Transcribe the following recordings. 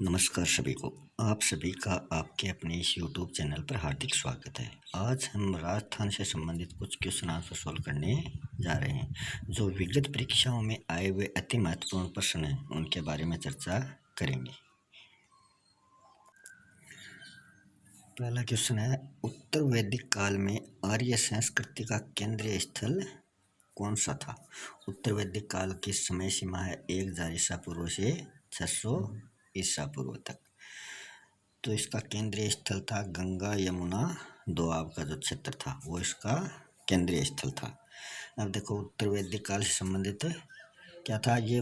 नमस्कार सभी को। आप सभी का आपके अपने इस YouTube चैनल पर हार्दिक स्वागत है। आज हम राजस्थान से संबंधित कुछ क्वेश्चन आंसर सॉल्व करने जा रहे हैं, जो विगत परीक्षाओं में आए हुए अति महत्वपूर्ण प्रश्न हैं, उनके बारे में चर्चा करेंगे। पहला क्वेश्चन है, उत्तर वैदिक काल में आर्य संस्कृति का केंद्रीय स्थल कौन सा था? उत्तर वैदिक काल की समय सीमा है 1000 ईसा पूर्व से 600 ईसा पूर्व तक। तो इसका केंद्रीय स्थल था गंगा यमुना दोआब का जो क्षेत्र था, वो इसका केंद्रीय स्थल था। अब देखो, उत्तर वैदिक काल से संबंधित क्या था? ये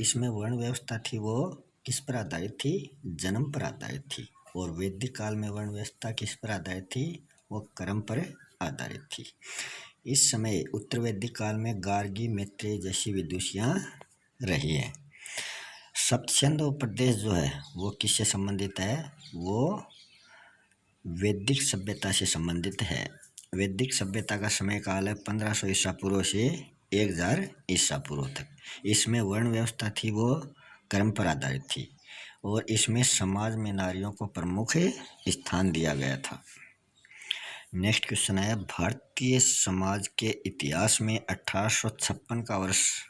इसमें वर्ण व्यवस्था थी, वो किस पर आधारित थी? जन्म पर आधारित थी। और वैदिक काल में वर्ण व्यवस्था किस पर आधारित थी? वो कर्म पर आधारित थी। इस समय उत्तर वैदिक काल में गार्गी, मैत्रेय जैसी विदुषियाँ रही हैं। सप्तछंद प्रदेश जो है वो किससे संबंधित है? वो वैदिक सभ्यता से संबंधित है। वैदिक सभ्यता का समय काल है 1500 ईसा पूर्व से 1000 ईसा पूर्व तक। इसमें वर्ण व्यवस्था थी, वो कर्म पर आधारित थी, और इसमें समाज में नारियों को प्रमुख स्थान दिया गया था। नेक्स्ट क्वेश्चन है, भारतीय समाज के इतिहास में 1856 का वर्ष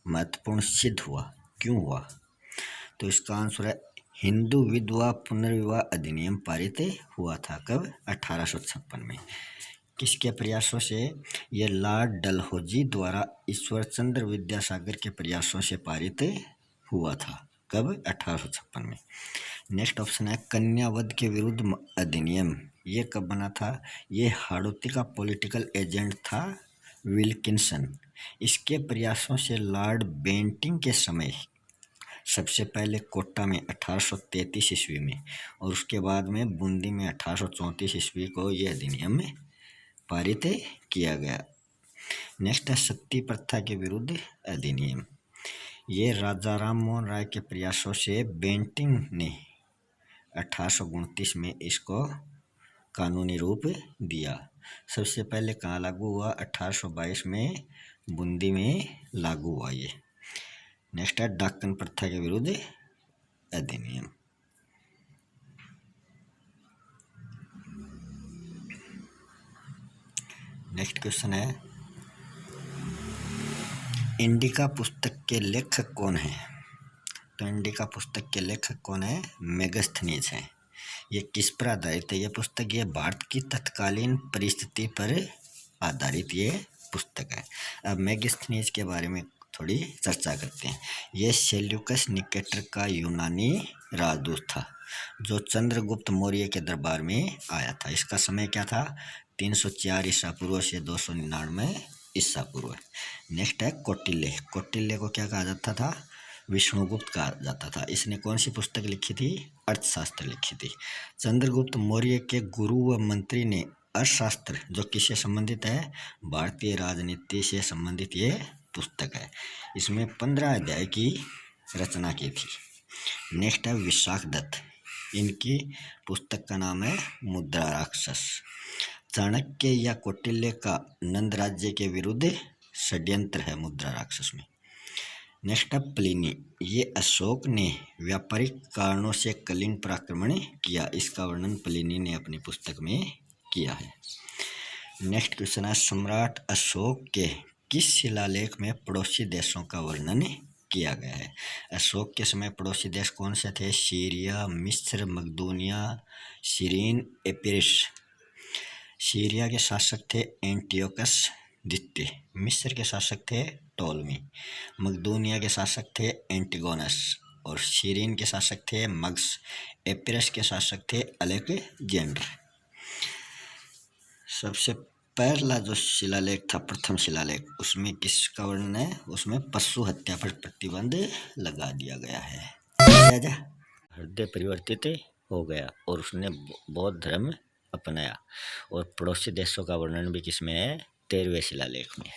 महत्वपूर्ण सिद्ध हुआ, क्यों हुआ? तो इसका आंसर है, हिंदू विधवा पुनर्विवाह अधिनियम पारित हुआ था। कब? 1856 में। किसके प्रयासों से? ये लॉर्ड डलहौजी द्वारा ईश्वरचंद्र विद्यासागर के प्रयासों से पारित हुआ था। कब? 1856 में। नेक्स्ट ऑप्शन है, कन्यावध के विरुद्ध अधिनियम, ये कब बना था? ये हाड़ौती का पॉलिटिकल एजेंट था विल्किंसन। इसके प्रयासों से लॉर्ड बेंटिंग के समय सबसे पहले कोटा में 1833 ईस्वी में, और उसके बाद में बूंदी में 1834 ईस्वी को यह अधिनियम पारित किया गया। नेक्स्ट है, सती प्रथा के विरुद्ध अधिनियम। ये राजा राम मोहन राय के प्रयासों से बेंटिंग ने 1829 में इसको कानूनी रूप दिया। सबसे पहले कहाँ लागू हुआ? 1822 में बूंदी में लागू हुआ ये। नेक्स्ट है, डाकन प्रथा के विरुद्ध अधिनियम। नेक्स्ट क्वेश्चन है, इंडिका पुस्तक के लेखक कौन है? तो इंडिका पुस्तक के लेखक कौन है? मेगस्थनीज है। ये किस पर आधारित है ये पुस्तक? ये भारत की तत्कालीन परिस्थिति पर आधारित ये पुस्तक है। अब मेगस्थनीज के बारे में थोड़ी चर्चा करते हैं। ये सेल्यूकस निकेटर का यूनानी राजदूत था, जो चंद्रगुप्त मौर्य के दरबार में आया था। इसका समय क्या था? 304 ईसा पूर्व से 299 ईसा पूर्व। नेक्स्ट है कौटिल्य। कौटिल्य को क्या कहा जाता था? विष्णुगुप्त कहा जाता था। इसने कौन सी पुस्तक लिखी थी? अर्थशास्त्र लिखी थी। चंद्रगुप्त मौर्य के गुरु व मंत्री ने अर्थशास्त्र, जो किससे संबंधित है? भारतीय राजनीति से संबंधित ये पुस्तक है। इसमें 15 अध्याय की रचना की थी। नेक्स्ट है विशाख दत्त। इनकी पुस्तक का नाम है मुद्रा राक्षस। चाणक्य या कौटिल्य का नंद राज्य के विरुद्ध षड्यंत्र है मुद्रा राक्षस में। नेक्स्ट है प्लिनी। ये अशोक ने व्यापारिक कारणों से कलिंग पर आक्रमण किया। इसका वर्णन प्लिनी ने अपनी पुस्तक में किया है। नेक्स्ट क्वेश्चन है, सम्राट अशोक के किस शिलालेख में पड़ोसी देशों का वर्णन किया गया है? अशोक के समय पड़ोसी देश कौन से थे? सीरिया, मिस्र, मकदूनिया, सीरीन, एपिरस। सीरिया के शासक थे एंटियोकस द्वितीय। मिस्र के शासक थे टोलमी। मकदूनिया के शासक थे एंटिगोनस, और सीरीन के शासक थे मग्स। एपिरस के शासक थे अलेक्जेंडर। सबसे पहला जो शिलालेख था, प्रथम शिलालेख, उसमें किसका वर्णन है? उसमें पशु हत्या पर प्रतिबंध लगा दिया गया है। राजा हृदय परिवर्तित हो गया और उसने बौद्ध धर्म अपनाया। और पड़ोसी देशों का वर्णन भी किसमें है? 13वें शिलालेख में।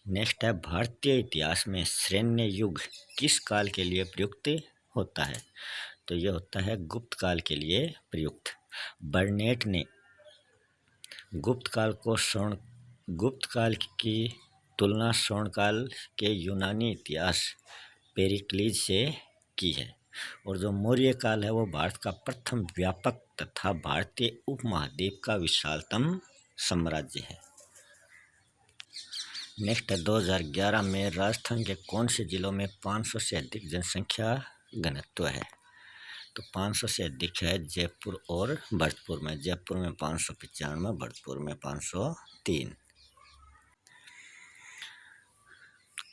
नेक्स्ट है, भारतीय इतिहास में सैन्य युग किस काल के लिए प्रयुक्त होता है? तो यह होता है गुप्त काल के लिए प्रयुक्त। बर्नेट ने गुप्त काल की तुलना स्वर्ण काल के यूनानी इतिहास पेरिक्लीज से की है। और जो मौर्य काल है वो भारत का प्रथम व्यापक तथा भारतीय उपमहाद्वीप का विशालतम साम्राज्य है। नेक्स्ट है 2011 में राजस्थान के कौन से जिलों में 500 से अधिक जनसंख्या घनत्व है? तो 500 से अधिक है जयपुर और भरतपुर में। जयपुर में 595, भरतपुर में 503।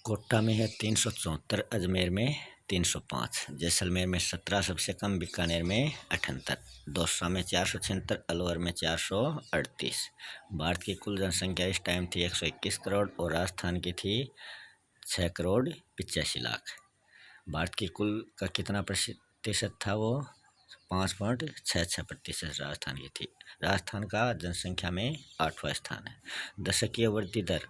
कोटा में है 374, अजमेर में 305, जैसलमेर में 17 सबसे कम, बीकानेर में 78, दौसा में 476, अलवर में 438। भारत की कुल जनसंख्या इस टाइम थी 121 करोड़ और राजस्थान की थी 6 करोड़ 85 लाख। भारत की कुल का कितना प्रतिशत था? वो 5.66% राजस्थान की थी। राजस्थान का जनसंख्या में 8वां स्थान है। दशकीय वृद्धि दर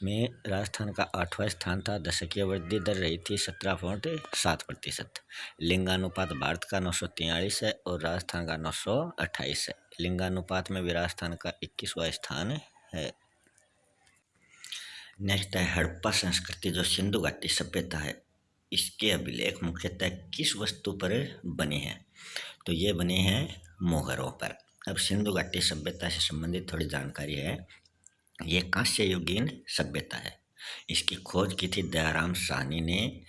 में राजस्थान का 8वां स्थान था। दशकीय वृद्धि दर रही थी 17.7%। लिंगानुपात भारत का 943 है और राजस्थान का 928 है। लिंगानुपात में भी राजस्थान का 21वां स्थान है। नेक्स्ट है हड़प्पा संस्कृति जो सिंधु घाटी सभ्यता है, इसके अभिलेख मुख्यतः किस वस्तु पर बने हैं? तो ये बने हैं मोहरों पर। अब सिंधु घाटी सभ्यता से संबंधित थोड़ी जानकारी है। ये कांस्य युगीन सभ्यता है। इसकी खोज की थी दयाराम साहनी ने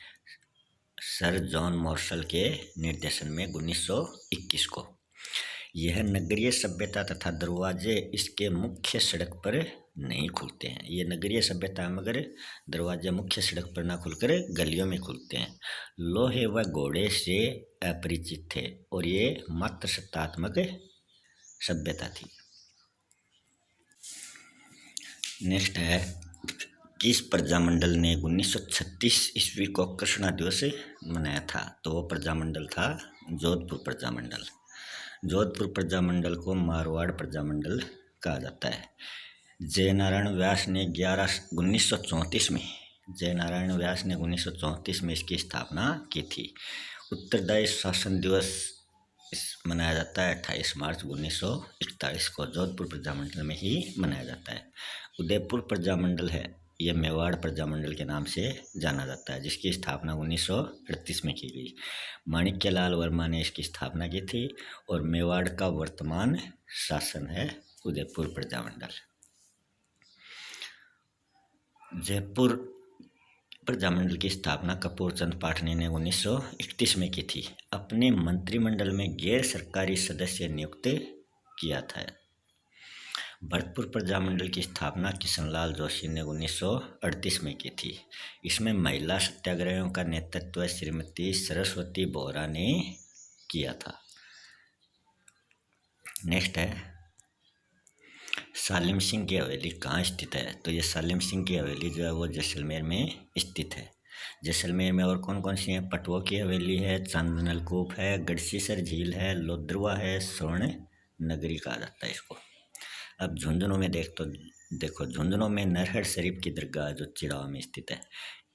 सर जॉन मार्शल के निर्देशन में 1921 को। यह नगरीय सभ्यता तथा दरवाजे इसके मुख्य सड़क पर नहीं खुलते हैं। ये नगरीय सभ्यता है मगर दरवाजे मुख्य सड़क पर ना खुलकर गलियों में खुलते हैं। लोहे व घोड़े से अपरिचित थे और ये मात्र सत्तात्मक सभ्यता थी। नेक्स्ट है किस प्रजामंडल ने 1936 ईस्वी को कृष्णा दिवस मनाया था? तो वो प्रजामंडल था जोधपुर प्रजामंडल। जोधपुर प्रजामंडल को मारवाड़ प्रजामंडल कहा जाता है। जयनारायण व्यास ने 1934 में इसकी स्थापना की थी। उत्तरदायी शासन दिवस मनाया जाता है 28 मार्च 1941 को। जोधपुर प्रजामंडल में ही मनाया जाता है। उदयपुर प्रजामंडल है, यह मेवाड़ प्रजामंडल के नाम से जाना जाता है, जिसकी स्थापना 1938 में की गई। माणिक्यलाल वर्मा ने इसकी स्थापना की थी और मेवाड़ का वर्तमान शासन है उदयपुर प्रजामंडल। जयपुर प्रजामंडल की स्थापना कपूर चंद पाटनी ने 1931 में की थी। अपने मंत्रिमंडल में गैर सरकारी सदस्य नियुक्त किया था। भरतपुर प्रजामंडल की स्थापना किशनलाल जोशी ने 1938 में की थी। इसमें महिला सत्याग्रहियों का नेतृत्व श्रीमती सरस्वती बोहरा ने किया था। नेक्स्ट है सालिम सिंह की हवेली कहाँ स्थित है? तो ये सालिम सिंह की हवेली जो है वो जैसलमेर में स्थित है। जैसलमेर में और कौन कौन सी है? पटवा की हवेली है, चांदनलकूप है, गढ़सीसर झील है, लोद्रवा है, स्वर्ण नगरी कहा जाता है इसको। अब झुंझुनू में देखो झुंझुनू में नरहर शरीफ की दरगाह जो चिड़ावा में स्थित है।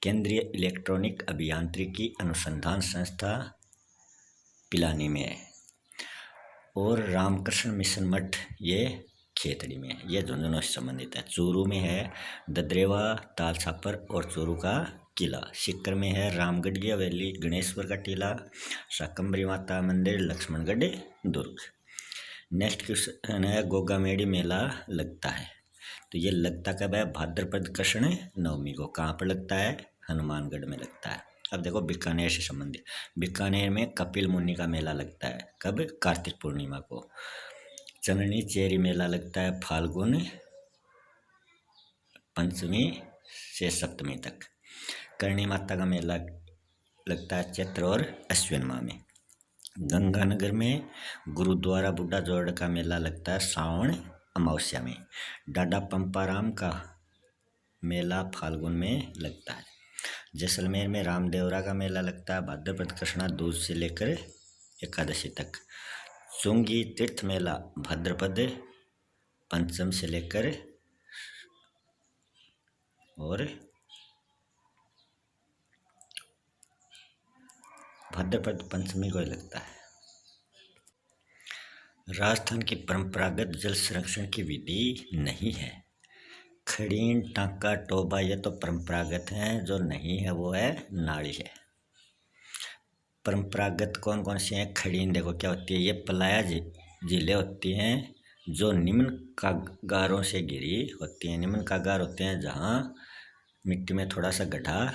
केंद्रीय इलेक्ट्रॉनिक अभियांत्रिकी अनुसंधान संस्था पिलानी में है और रामकृष्ण मिशन मठ ये खेतड़ी में है। ये झुंझुनू से संबंधित है। चूरू में है ददरेवा ताल छापर और चूरू का किला। सीकर में है रामगढ़ की हवेली, गणेश्वर का टीला, शाकंभरी माता मंदिर, लक्ष्मणगढ़ दुर्ग। नेक्स्ट क्वेश्चन है गोगामेड़ी मेला लगता है। तो ये लगता कब है? भाद्रपद कृष्ण नवमी को। कहाँ पर लगता है? हनुमानगढ़ में लगता है। अब देखो बीकानेर से संबंधित, बीकानेर में कपिल मुनि का मेला लगता है। कब? कार्तिक पूर्णिमा को। चननी चेरी मेला लगता है फाल्गुन पंचमी से सप्तमी तक। करणी माता का मेला लगता है चैत्र और अश्विन माह में। गंगानगर में गुरुद्वारा बुढ़ा जोड़ का मेला लगता है श्रावण अमावस्या में। डाडा पंपाराम का मेला फाल्गुन में लगता है। जैसलमेर में रामदेवरा का मेला लगता है भाद्रपद कृष्णा दूज से लेकर एकादशी तक। चुंगी तीर्थ मेला भाद्रपद पंचम से लेकर और भाद्रपद पंचमी को लगता है। राजस्थान की परंपरागत जल संरक्षण की विधि नहीं है। खड़ीन, टांका, टोबा ये तो परंपरागत हैं, जो नहीं है वो है नाली है। परंपरागत कौन कौन सी हैं? खड़ीन देखो क्या होती है, ये पलाया झीलें होती हैं जो निम्न कागारों से घिरी होती हैं। निम्न कागार होते हैं जहाँ मिट्टी में थोड़ा सा गड्ढा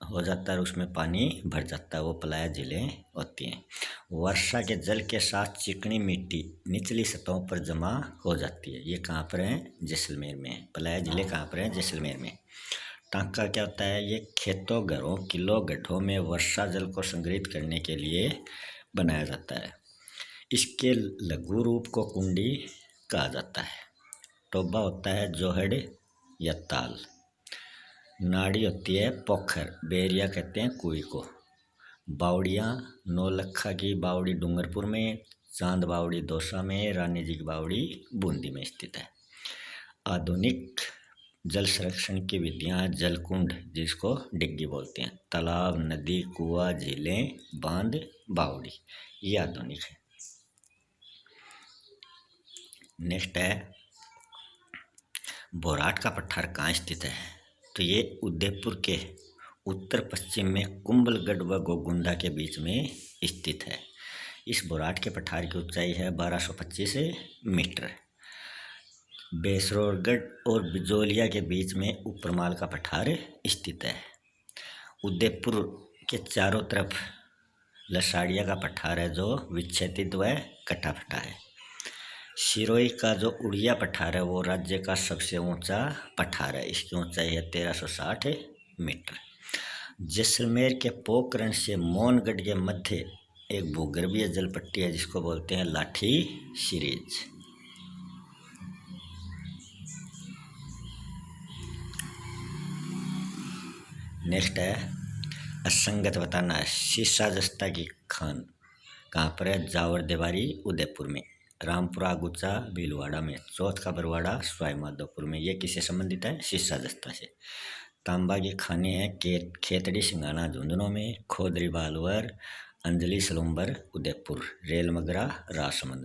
हो जाता है और उसमें पानी भर जाता है, वो पलाया झीलें होती हैं। वर्षा के जल के साथ चिकनी मिट्टी निचली सतहों पर जमा हो जाती है। ये कहाँ पर है? जैसलमेर में है। पलाया झीलें कहाँ पर है? जैसलमेर में। टांका क्या होता है? ये खेतों, घरों, किलों, गड्ढों में वर्षा जल को संग्रहित करने के लिए बनाया जाता है। इसके लघु रूप को कुंडी कहा जाता है। टोबा होता है जोहड़ या ताल। नाड़ी होती है पोखर, बेरिया कहते हैं कुएं को। बावड़ियाँ, नौलखा की बावड़ी डूंगरपुर में, चांद बावड़ी दौसा में, रानी जी की बावड़ी बूंदी में स्थित है। आधुनिक जल संरक्षण की विधियाँ जलकुंड, जिसको डिग्गी बोलते हैं, तालाब, नदी, कुआं, झीलें, बांध, बावड़ी, ये आधुनिक है। नेक्स्ट है बोराट का पठार कहाँ स्थित है? तो ये उदयपुर के उत्तर पश्चिम में कुंभलगढ़ व गोगुंडा के बीच में स्थित है। इस बोराट के पठार की ऊंचाई है 1225 मीटर। बेसरोगढ़ और बिजोलिया के बीच में उपरमाल का पठार स्थित है। उदयपुर के चारों तरफ लसाड़िया का पठार है जो विच्छेदित व कटा फटा है। सिरोही का जो उड़िया पठार है वो राज्य का सबसे ऊंचा पठार है। इसकी ऊंचाई है 1360 मीटर। जैसलमेर के पोखरण से मोहनगढ़ के मध्य एक भूगर्भीय जल पट्टी है जिसको बोलते हैं लाठी सीरीज। नेक्स्ट है असंगत बताना है। शीशा जस्ता की खान कहाँ पर है? जावर देवारी उदयपुर में, रामपुरा गुच्चा भीलवाड़ा में, चौथ का बरवाड़ा सवाई माधोपुर में। ये किससे संबंधित है? शीशा जस्ता से। तांबा की खाने हैं खेतड़ी सिंगाना झुंझुनू में, खोदरी बालवर, अंजलि सलूम्बर उदयपुर, रेल मगरा राजसमंद।